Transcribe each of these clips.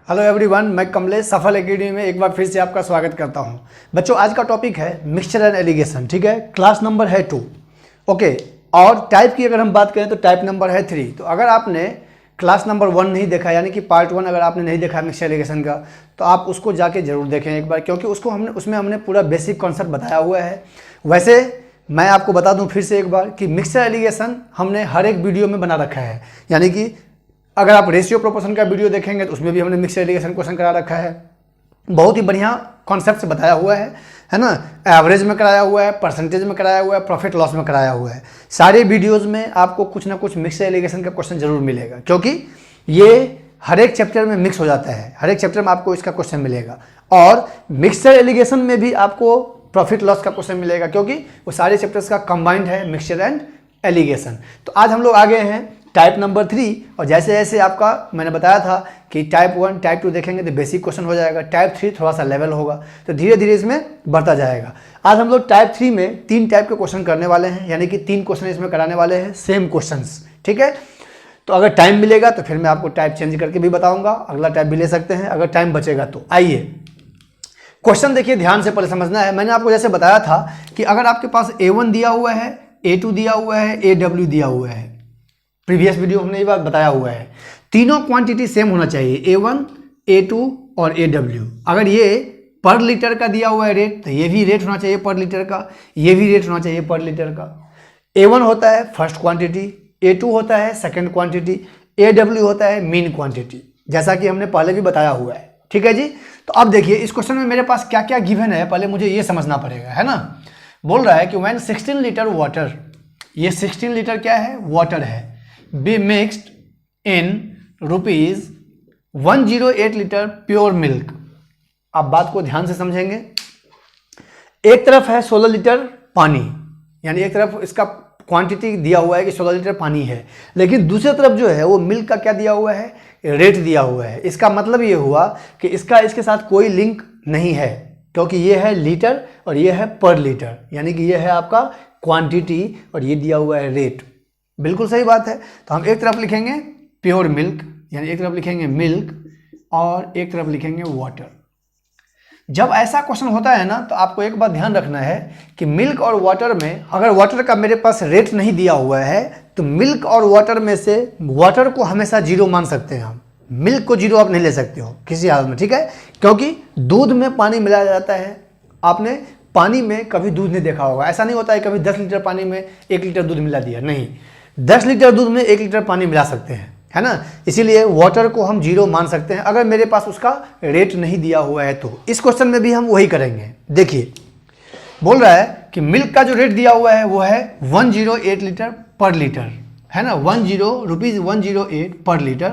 Hello everyone, मैं कमलेश सफल academy में एक बार फिर से आपका स्वागत करता हूं। बच्चों, आज का टॉपिक है मिक्सचर एंड एलिगेशन। ठीक है, क्लास नंबर है 2। ओके, और टाइप की अगर हम बात करें तो टाइप नंबर है 3। तो अगर आपने क्लास नंबर 1 नहीं देखा, यानी कि पार्ट 1 अगर आपने नहीं देखा मिक्सचर एलिगेशन का, तो आप उसको जाके जरूर देखें एक बार, क्योंकि उसमें हमने पूरा बेसिक कॉन्सेप्ट बताया हुआ है। वैसे मैं आपको बता दूं फिर से एक बार कि मिक्सचर एलिगेशन हमने हर एक वीडियो में बना रखा है। यानी कि अगर आप रेशियो प्रोपोर्शन का वीडियो देखेंगे तो उसमें भी हमने मिक्सचर एलिगेशन क्वेश्चन करा रखा है। बहुत ही बढ़िया कॉन्सेप्ट से बताया हुआ है ना। एवरेज में कराया हुआ है, परसेंटेज में कराया हुआ है, प्रॉफिट लॉस में कराया हुआ है। सारे वीडियोस में आपको कुछ ना कुछ मिक्सचर एलिगेशन का क्वेश्चन जरूर मिलेगा, क्योंकि ये हर एक चैप्टर में मिक्स हो जाता है। हर एक चैप्टर में आपको इसका क्वेश्चन मिलेगा, और मिक्सचर एलिगेशन में भी आपको प्रॉफिट लॉस का क्वेश्चन मिलेगा, क्योंकि वो सारे चैप्टर्स का कंबाइंड है मिक्सचर एंड एलिगेशन। तो आज हम लोग आ गए हैं टाइप नंबर 3, और जैसे जैसे आपका मैंने बताया था कि टाइप 1 टाइप 2 देखेंगे तो बेसिक क्वेश्चन हो जाएगा, टाइप 3 थोड़ा सा लेवल होगा, तो धीरे धीरे इसमें बढ़ता जाएगा। आज हम लोग टाइप 3 में 3 टाइप के क्वेश्चन करने वाले हैं, यानी कि 3 क्वेश्चन इसमें कराने वाले हैं, सेम क्वेश्चंस। ठीक है, तो अगर टाइम मिलेगा तो फिर मैं आपको टाइप चेंज करके भी बताऊंगा, अगला टाइप भी ले सकते हैं अगर टाइम बचेगा तो। आइए क्वेश्चन देखिए, ध्यान से पहले समझना है। मैंने आपको जैसे बताया था कि अगर आपके पास A1 दिया हुआ है, A2 दिया हुआ है, AW दिया हुआ है, प्रीवियस वीडियो हमने ये बात बताया हुआ है, तीनों क्वांटिटी सेम होना चाहिए, A1, A2 और AW। अगर ये पर लीटर का दिया हुआ है रेट, तो ये भी रेट होना चाहिए पर लीटर का, ये भी रेट होना चाहिए पर लीटर का। A1 होता है फर्स्ट क्वांटिटी, A2 होता है सेकंड क्वांटिटी, AW होता है मीन क्वांटिटी, जैसा कि हमने पहले भी बताया हुआ है। ठीक है जी। तो अब देखिए इस क्वेश्चन में मेरे पास क्या क्या गिवन है, पहले मुझे ये समझना पड़ेगा, है ना। बोल रहा है कि व्हेन 16 लीटर वाटर, ये 16 लीटर क्या है, वाटर है, be mixed in rupees 108 litre pure milk. आप बात को ध्यान से समझेंगे। एक तरफ है 16 लीटर पानी, यानी एक तरफ इसका क्वांटिटी दिया हुआ है कि 16 लीटर पानी है, लेकिन दूसरी तरफ जो है वो मिल्क का क्या दिया हुआ है, रेट दिया हुआ है। इसका मतलब ये हुआ कि इसके साथ कोई लिंक नहीं है, क्योंकि ये है लीटर और ये है पर लीटर, यानी कि ये है आपका क्वांटिटी और ये दिया हुआ है रेट। बिल्कुल सही बात है। तो हम एक तरफ लिखेंगे प्योर मिल्क, यानी एक तरफ लिखेंगे मिल्क और एक तरफ लिखेंगे वाटर। जब ऐसा क्वेश्चन होता है ना, तो आपको एक बात ध्यान रखना है कि मिल्क और वाटर में, अगर वाटर का मेरे पास रेट नहीं दिया हुआ है तो मिल्क और वाटर में से वाटर को हमेशा 0 मान सकते हैं हम, मिल्क को 0 आप नहीं ले सकते हो किसी हाल में। ठीक है, क्योंकि दूध में पानी मिलाया जाता है। आपने पानी में कभी दूध नहीं देखा होगा, ऐसा नहीं होता है कभी 10 लीटर पानी में 1 लीटर दूध मिला दिया, नहीं, 10 लीटर दूध में 1 लीटर पानी मिला सकते हैं, है ना। इसीलिए वाटर को हम 0 मान सकते हैं अगर मेरे पास उसका रेट नहीं दिया हुआ है। तो इस क्वेश्चन में भी हम वही करेंगे। देखिए बोल रहा है कि मिल्क का जो रेट दिया हुआ है वो है 108 लीटर पर लीटर, है ना, रुपीज 108 पर litre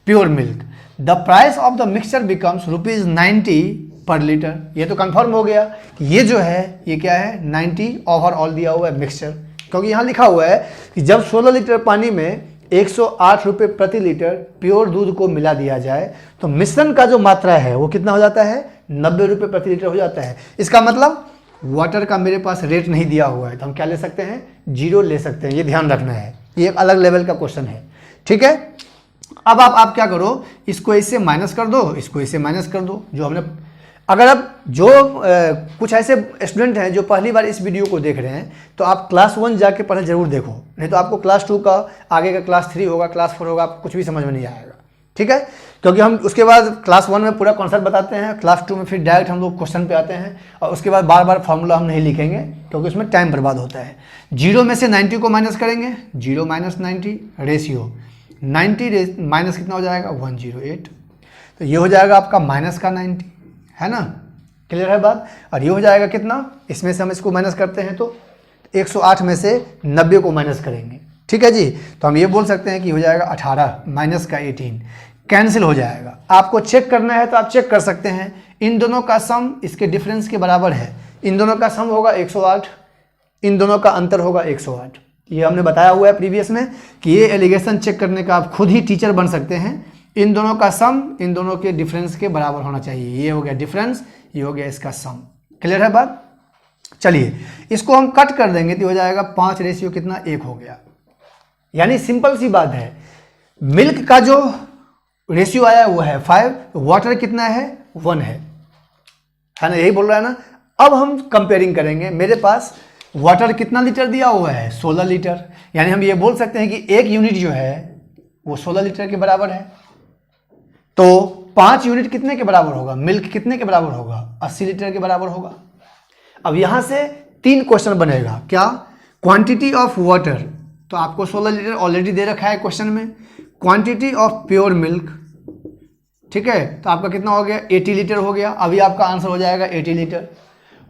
pure milk. The price of the mixture becomes rupees 90 पर लीटर। ये तो कंफर्म हो गया कि ये जो है ये क्या है, 90 ओवरऑल दिया हुआ है मिक्सचर, क्योंकि यहाँ लिखा हुआ है कि जब 16 लीटर पानी में 108 रुपये प्रति लीटर प्योर दूध को मिला दिया जाए तो मिश्रण का जो मात्रा है वो कितना हो जाता है, 90 रुपये प्रति लीटर हो जाता है। इसका मतलब वाटर का मेरे पास रेट नहीं दिया हुआ है, तो हम क्या ले सकते हैं, 0 ले सकते हैं। ये ध्यान रखना है, ये एक अलग लेवल का क्वेश्चन है। ठीक है, अब आप क्या करो, इसको इससे माइनस कर दो, इसको इससे माइनस कर दो। जो हमने, अगर अब जो कुछ ऐसे स्टूडेंट हैं जो पहली बार इस वीडियो को देख रहे हैं, तो आप क्लास 1 जाके पहले जरूर देखो, नहीं तो आपको क्लास 2 का आगे का क्लास 3 होगा, क्लास 4 होगा, आपको कुछ भी समझ में नहीं आएगा। ठीक है, क्योंकि हम उसके बाद क्लास 1 में पूरा कॉन्सेप्ट बताते हैं, क्लास 2 में फिर डायरेक्ट हम लोग क्वेश्चन पे आते हैं, और उसके बाद बार बार फॉर्मूला हम नहीं लिखेंगे क्योंकि उसमें टाइम बर्बाद होता है। 0 में से 90 को माइनस करेंगे, 0 माइनस 90 रेशियो 90 माइनस कितना हो जाएगा, 108। तो ये हो जाएगा आपका माइनस का 90, है ना, क्लियर है बात। और ये हो जाएगा कितना, इसमें से हम इसको माइनस करते हैं तो 108 में से 90 को माइनस करेंगे। ठीक है जी, तो हम ये बोल सकते हैं कि हो जाएगा 18 माइनस का 18, कैंसिल हो जाएगा। आपको चेक करना है तो आप चेक कर सकते हैं, इन दोनों का सम इसके डिफरेंस के बराबर है। इन दोनों का सम होगा 108, इन दोनों का अंतर होगा 108। ये हमने बताया हुआ है प्रीवियस में कि ये एलिगेशन चेक करने का आप खुद ही टीचर बन सकते हैं। इन दोनों का सम इन दोनों के डिफरेंस के बराबर होना चाहिए। ये हो गया डिफरेंस, ये हो गया इसका सम। क्लियर है बात। चलिए इसको हम कट कर देंगे तो हो जाएगा 5 रेशियो कितना, 1 हो गया। यानी सिंपल सी बात है, मिल्क का जो रेशियो आया वो है 5, वाटर कितना है 1 है ना, यही बोल रहा है ना। अब हम कंपेयरिंग करेंगे, मेरे पास वाटर कितना लीटर दिया हुआ है 16 लीटर, यानी हम ये बोल सकते हैं कि एक यूनिट जो है वो 16 लीटर के बराबर है। तो 5 यूनिट कितने के बराबर होगा, मिल्क कितने के बराबर होगा, 80 लीटर के बराबर होगा। अब यहां से 3 क्वेश्चन बनेगा, क्या, क्वांटिटी ऑफ वाटर, तो आपको 16 लीटर ऑलरेडी दे रखा है क्वेश्चन में, क्वांटिटी ऑफ प्योर मिल्क, ठीक है, तो आपका कितना हो गया 80 लीटर हो गया। अभी आपका आंसर हो जाएगा 80 लीटर।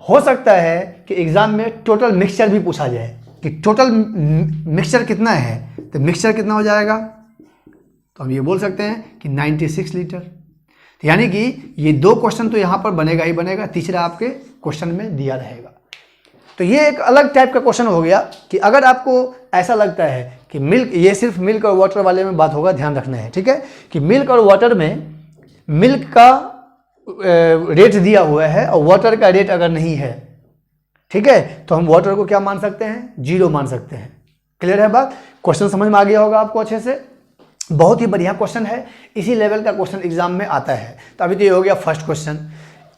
हो सकता है कि एग्जाम में टोटल मिक्सचर भी पूछा जाए कि टोटल मिक्सचर कितना है, तो मिक्सचर कितना हो जाएगा, तो हम ये बोल सकते हैं कि 96 लीटर। तो यानी कि ये 2 क्वेश्चन तो यहाँ पर बनेगा ही बनेगा, तीसरा आपके क्वेश्चन में दिया रहेगा। तो ये एक अलग टाइप का क्वेश्चन हो गया कि अगर आपको ऐसा लगता है कि मिल्क, ये सिर्फ मिल्क और वाटर वाले में बात होगा, ध्यान रखना है, ठीक है, कि मिल्क और वाटर में मिल्क का रेट दिया हुआ है और वाटर का रेट अगर नहीं है, ठीक है, तो हम वाटर को क्या मान सकते हैं, 0 मान सकते हैं। क्लियर है बात, क्वेश्चन समझ में आ गया होगा आपको अच्छे से। बहुत ही बढ़िया क्वेश्चन है, इसी लेवल का क्वेश्चन एग्जाम में आता है। तो अभी तो ये हो गया फर्स्ट क्वेश्चन।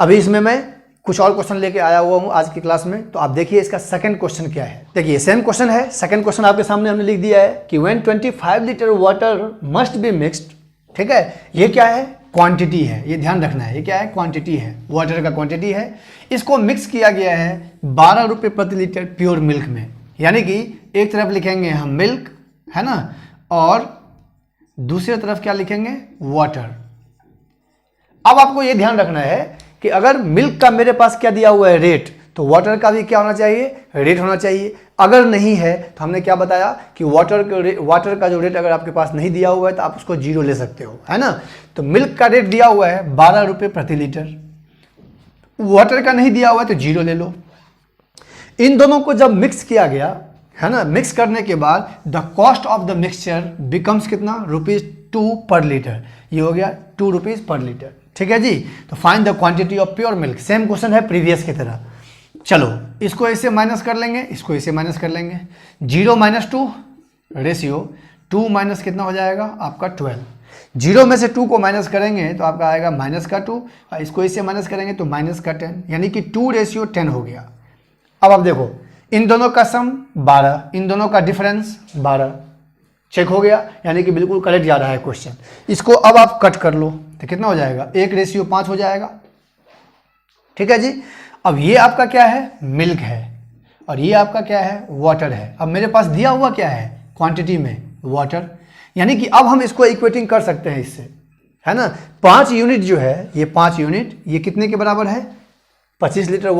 अभी इसमें मैं कुछ और क्वेश्चन लेके आया हुआ हूँ आज की क्लास में, तो आप देखिए इसका सेकंड क्वेश्चन क्या है। देखिए सेम क्वेश्चन है, सेकंड क्वेश्चन आपके सामने हमने लिख दिया है कि when 25 litre water must be mixed, ठीक है, ये क्या है, क्वांटिटी है, ये ध्यान रखना है, ये क्या है, क्वांटिटी है, वाटर का क्वांटिटी है। इसको मिक्स किया गया है 12 रुपये प्रति लीटर प्योर मिल्क में, यानी कि एक तरफ लिखेंगे हम मिल्क, है ना, और दूसरी तरफ क्या लिखेंगे, वाटर। अब आपको ये ध्यान रखना है कि अगर मिल्क का मेरे पास क्या दिया हुआ है रेट, तो वाटर का भी क्या होना चाहिए, रेट होना चाहिए। अगर नहीं है तो हमने क्या बताया कि वाटर का जो रेट अगर आपके पास नहीं दिया हुआ है तो आप उसको 0 ले सकते हो, है ना। तो मिल्क का रेट दिया हुआ है 12 रुपये प्रति लीटर, वाटर का नहीं दिया हुआ है तो 0 ले लो। इन दोनों को जब मिक्स किया गया, है ना, मिक्स करने के बाद the cost of the mixture becomes कितना, ₹2 पर लीटर, ये हो गया 2 रुपीज़ पर लीटर, ठीक है जी। तो find the quantity of pure milk, same question है प्रीवियस की तरह। चलो इसको ऐसे माइनस कर लेंगे, इसको ऐसे माइनस कर लेंगे, 0 - 2 रेशियो 2 माइनस कितना हो जाएगा आपका 12, 0 में से 2 को माइनस करेंगे तो आपका आएगा -2, और इसको इससे माइनस करेंगे तो -10, यानी कि 2:10 हो गया। अब आप देखो इन दोनों का सम 12, इन दोनों का डिफरेंस 12, चेक हो गया, यानी कि बिल्कुल करेक्ट जा रहा है क्वेश्चन। इसको अब आप कट कर लो तो कितना हो जाएगा, 1:5 हो जाएगा, ठीक है जी। अब ये आपका क्या है, मिल्क है, और ये आपका क्या है, वाटर है। अब मेरे पास दिया हुआ क्या है, क्वांटिटी में वाटर, यानी कि अब हम इसको इक्वेटिंग कर सकते हैं इससे, है ना। 5 यूनिट जो है, ये 5 यूनिट ये कितने के बराबर है, 25 लीटर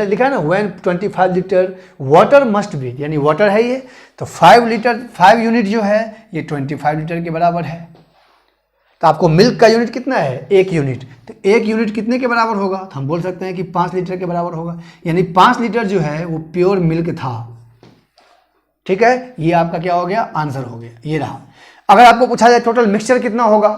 लिखा है ना, when 25 litre water must B, यानी वाटर है ये, तो 5 यूनिट जो है ये 25 लीटर के बराबर है। तो आपको मिल्क का यूनिट कितना है, 1 यूनिट, तो 1 यूनिट कितने के बराबर होगा, तो हम बोल सकते हैं कि 5 लीटर के बराबर होगा, यानी 5 लीटर जो है वो प्योर मिल्क था, ठीक है। ये आपका क्या हो गया, आंसर हो गया, ये रहा। अगर आपको पूछा जाए टोटल मिक्सचर कितना होगा,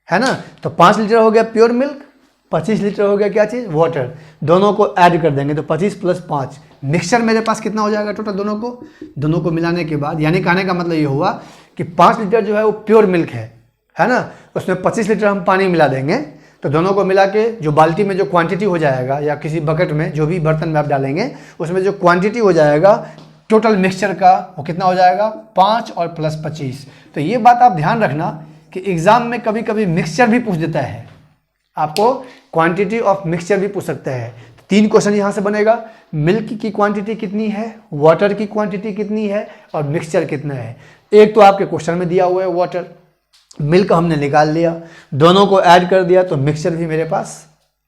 है ना, तो 5 लीटर हो गया प्योर मिल्क, 25 लीटर हो गया क्या चीज़, वाटर, दोनों को ऐड कर देंगे तो 25 + 5 मिक्सचर मेरे पास कितना हो जाएगा टोटल, दोनों को मिलाने के बाद, यानी कहने का मतलब ये हुआ कि 5 लीटर जो है वो प्योर मिल्क है ना, उसमें 25 लीटर हम पानी मिला देंगे तो दोनों को मिला के जो बाल्टी में जो क्वांटिटी हो जाएगा, या किसी बकेट में जो भी बर्तन में आप डालेंगे उसमें जो क्वांटिटी हो जाएगा टोटल मिक्सचर का, वो कितना हो जाएगा, 5 और प्लस 25। तो ये बात आप ध्यान रखना कि एग्जाम में कभी कभी मिक्सचर भी पूछ देता है, आपको क्वांटिटी ऑफ मिक्सचर भी पूछ सकता है। 3 क्वेश्चन यहाँ से बनेगा, मिल्क की क्वांटिटी कितनी है, वाटर की क्वांटिटी कितनी है, और मिक्सचर कितना है। एक तो आपके क्वेश्चन में दिया हुआ है वाटर, मिल्क हमने निकाल लिया, दोनों को ऐड कर दिया तो मिक्सचर भी मेरे पास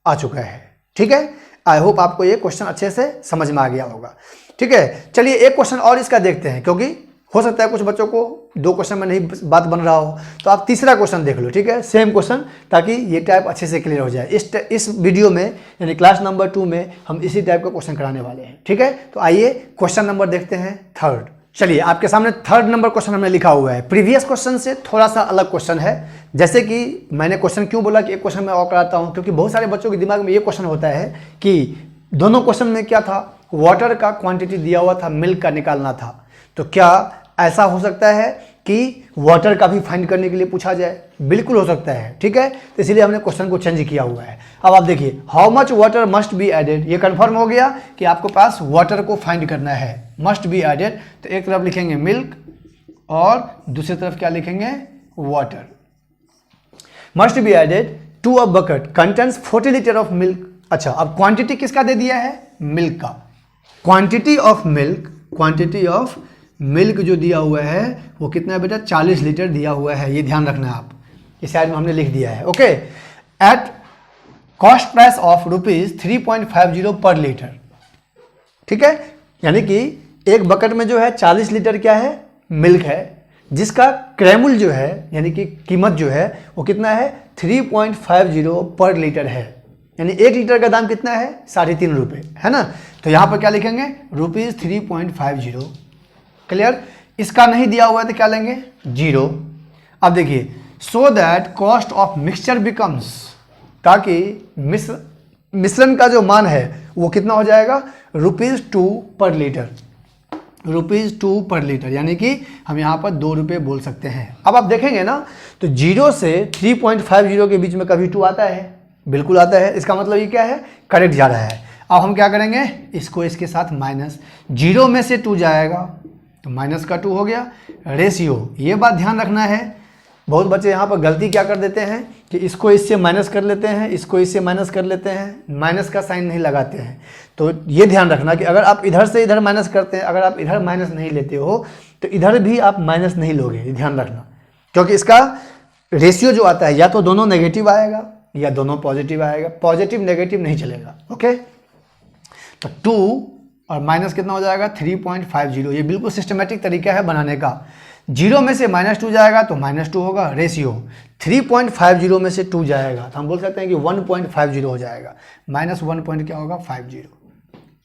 आ चुका है, ठीक है। आई होप आपको ये क्वेश्चन अच्छे से समझ में आ गया होगा, ठीक है। चलिए एक क्वेश्चन और इसका देखते हैं, क्योंकि हो सकता है कुछ बच्चों को 2 क्वेश्चन में नहीं बात बन रहा हो, तो आप तीसरा क्वेश्चन देख लो, ठीक है, सेम क्वेश्चन, ताकि ये टाइप अच्छे से क्लियर हो जाए। इस वीडियो में यानी क्लास नंबर 2 में हम इसी टाइप का क्वेश्चन कराने वाले हैं, ठीक है। तो आइए क्वेश्चन नंबर देखते हैं 3rd। चलिए आपके सामने 3rd नंबर क्वेश्चन हमने लिखा हुआ है, प्रीवियस क्वेश्चन से थोड़ा सा अलग क्वेश्चन है। जैसे कि मैंने क्वेश्चन क्यों बोला कि एक क्वेश्चन मैं और कराता हूँ, क्योंकि बहुत सारे बच्चों के दिमाग में ये क्वेश्चन होता है कि दोनों क्वेश्चन में क्या था, वाटर का क्वांटिटी दिया हुआ था, मिल्क का निकालना था, तो क्या ऐसा हो सकता है कि वाटर का भी फाइंड करने के लिए पूछा जाए, बिल्कुल हो सकता है, ठीक है। तो इसलिए हमने क्वेश्चन को चेंज किया हुआ है। अब आप देखिए, how much water must be added, ये कंफर्म हो गया कि आपको पास वाटर को फाइंड करना है, मस्ट बी एडेड। तो एक तरफ लिखेंगे मिल्क और दूसरी तरफ क्या लिखेंगे, water. Must be added to a bucket contains 40 litre of milk. अच्छा, अब क्वांटिटी किसका दे दिया है, मिल्क का। क्वांटिटी ऑफ मिल्क जो दिया हुआ है वो कितना है बेटा, 40 लीटर दिया हुआ है, ये ध्यान रखना है आप, इस साइड में हमने लिख दिया है, okay. At cost price of ₹3.50 पर लीटर, ठीक है। यानी कि एक बकेट में जो है 40 लीटर क्या है, मिल्क है, जिसका क्रैमुल जो है यानी कि कीमत जो है वो कितना है, 3.50 पर लीटर है। यानी 1 लीटर का दाम कितना है, 3.5 रुपये, है ना। तो यहाँ पर क्या लिखेंगे, ₹3.50। क्लियर। इसका नहीं दिया हुआ है तो क्या लेंगे, 0। अब देखिए, so that cost of mixture becomes, ताकि मिश्रण का जो मान है वो कितना हो जाएगा, ₹2 पर लीटर, ₹2 पर लीटर। यानी कि हम यहाँ पर 2 रुपये बोल सकते हैं। अब आप देखेंगे ना, तो 0 से 3.50 के बीच में कभी 2 आता है, बिल्कुल आता है। इसका मतलब ये क्या है, करेक्ट जा रहा है। अब हम क्या करेंगे, इसको इसके साथ माइनस, 0 में से 2 जाएगा तो माइनस का 2 हो गया। रेशियो, ये बात ध्यान रखना है। बहुत बच्चे यहाँ पर गलती क्या कर देते हैं कि इसको इससे माइनस कर लेते हैं, इसको इससे माइनस कर लेते हैं, माइनस का साइन नहीं लगाते हैं। तो ये ध्यान रखना कि अगर आप इधर से इधर माइनस करते हैं, अगर आप इधर माइनस नहीं लेते हो तो इधर भी आप माइनस नहीं लोगे, ये ध्यान रखना। क्योंकि इसका रेशियो जो आता है या तो दोनों नेगेटिव आएगा या दोनों पॉजिटिव आएगा, पॉजिटिव नेगेटिव नहीं चलेगा, ओके। तो 2 और माइनस कितना हो जाएगा, 3.50। ये बिल्कुल सिस्टमेटिक तरीका है बनाने का। 0 में से -2 जाएगा तो -2 होगा। रेशियो 3.50 में से 2 जाएगा तो हम बोल सकते हैं कि 1.50 हो जाएगा। -1 पॉइंट क्या होगा, 50।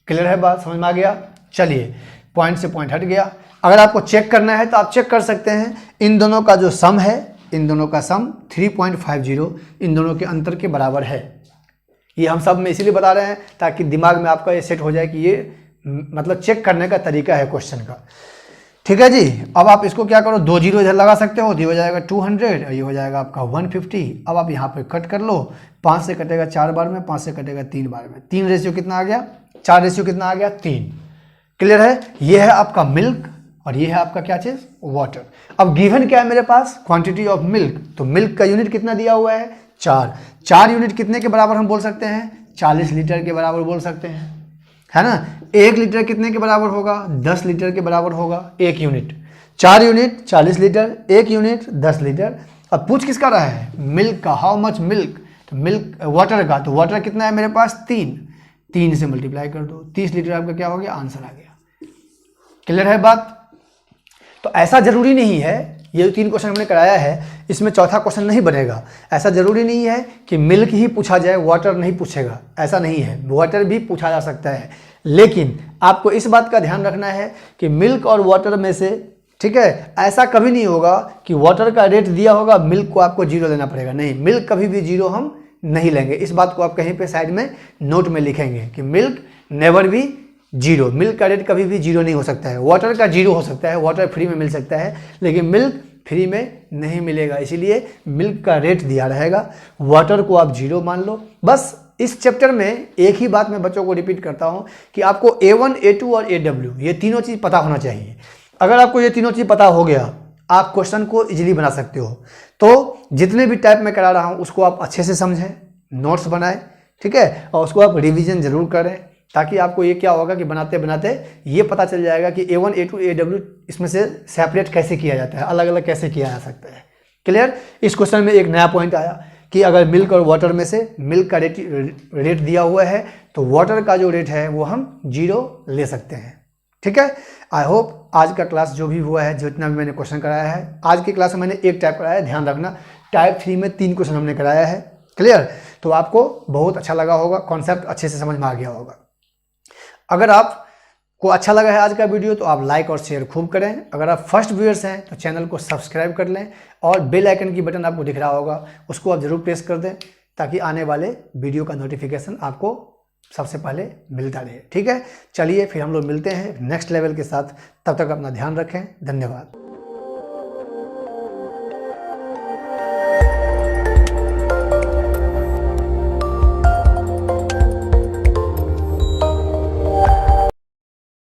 क्लियर है बात, समझ में आ गया। चलिए, पॉइंट से पॉइंट हट गया। अगर आपको चेक करना है तो आप चेक कर सकते हैं, इन दोनों का जो सम है, इन दोनों का सम 3.50 इन दोनों के अंतर के बराबर है। ये हम सब में इसीलिए बता रहे हैं ताकि दिमाग में आपका ये सेट हो जाए कि ये मतलब चेक करने का तरीका है क्वेश्चन का, ठीक है जी। अब आप इसको क्या करो, 2 0 इधर लगा सकते हो, ये हो जाएगा 200 और ये हो जाएगा आपका 150। अब आप यहाँ पे कट कर लो, 5 से कटेगा 4 बार में, 5 से कटेगा 3 बार में। 3 रेशियो कितना आ गया, 4 रेशियो कितना आ गया, 3। क्लियर है। ये है आपका मिल्क और ये है आपका क्या चीज़, वाटर। अब गिवन क्या है मेरे पास, क्वांटिटी ऑफ मिल्क। तो मिल्क का यूनिट कितना दिया हुआ है, 4 यूनिट कितने के बराबर हम बोल सकते हैं, 40 लीटर के बराबर बोल सकते हैं, है ना। 1 लीटर कितने के बराबर होगा, 10 लीटर के बराबर होगा 1 unit. 4 unit 40 litre, 1 unit 10 litre. अब पूछ किसका रहा है, मिल्क का, हाउ मच मिल्क। तो मिल्क वाटर का, तो वाटर कितना है मेरे पास, 3 से मल्टीप्लाई कर दो, 30 लीटर आपका क्या हो गया, आंसर आ गया। क्लियर है बात। तो ऐसा जरूरी नहीं है, ये 3 क्वेश्चन हमने कराया है, इसमें चौथा क्वेश्चन नहीं बनेगा। ऐसा जरूरी नहीं है कि मिल्क ही पूछा जाए, वाटर नहीं पूछेगा, ऐसा नहीं है। वाटर भी पूछा जा सकता है, लेकिन आपको इस बात का ध्यान रखना है कि मिल्क और वाटर में से, ठीक है, ऐसा कभी नहीं होगा कि वाटर का रेट दिया होगा, मिल्क को आपको 0 लेना पड़ेगा। नहीं, मिल्क कभी भी 0 हम नहीं लेंगे। इस बात को आप कहीं पे साइड में नोट में लिखेंगे कि मिल्क नेवर भी 0, मिल्क का रेट कभी भी 0 नहीं हो सकता है। वाटर का 0 हो सकता है, वाटर फ्री में मिल सकता है, लेकिन मिल्क फ्री में नहीं मिलेगा। इसीलिए मिल्क का रेट दिया रहेगा, वाटर को आप 0 मान लो। बस इस चैप्टर में एक ही बात मैं बच्चों को रिपीट करता हूं कि आपको A1, A2 और AW ये तीनों चीज़ पता होना चाहिए। अगर आपको ये तीनों चीज़ पता हो गया, आप क्वेश्चन को इजीली बना सकते हो। तो जितने भी टाइप में करा रहा हूँ उसको आप अच्छे से समझें, नोट्स बनाएं, ठीक है, और उसको आप रिवीजन जरूर करें, ताकि आपको ये क्या होगा कि बनाते बनाते ये पता चल जाएगा कि A1, A2, AW इसमें से सेपरेट कैसे किया जाता है, अलग अलग कैसे किया जा सकता है। क्लियर। इस क्वेश्चन में एक नया पॉइंट आया कि अगर मिल्क और वाटर में से मिल्क का रेट दिया हुआ है तो वाटर का जो रेट है वो हम 0 ले सकते हैं, ठीक है। आई होप आज का क्लास जो भी हुआ है, जितना भी मैंने क्वेश्चन कराया है, आज की क्लास में मैंने एक टाइप कराया है, ध्यान रखना। टाइप 3 में 3 क्वेश्चन हमने कराया है। क्लियर। तो आपको बहुत अच्छा लगा होगा, कॉन्सेप्ट अच्छे से समझ में आ गया होगा। अगर आपको अच्छा लगा है आज का वीडियो तो आप लाइक और शेयर खूब करें। अगर आप फर्स्ट व्यूअर्स हैं तो चैनल को सब्सक्राइब कर लें और बेल आइकन की बटन आपको दिख रहा होगा, उसको आप ज़रूर प्रेस कर दें, ताकि आने वाले वीडियो का नोटिफिकेशन आपको सबसे पहले मिलता रहे, ठीक है। चलिए फिर हम लोग मिलते हैं नेक्स्ट लेवल के साथ, तब तक अपना ध्यान रखें। धन्यवाद।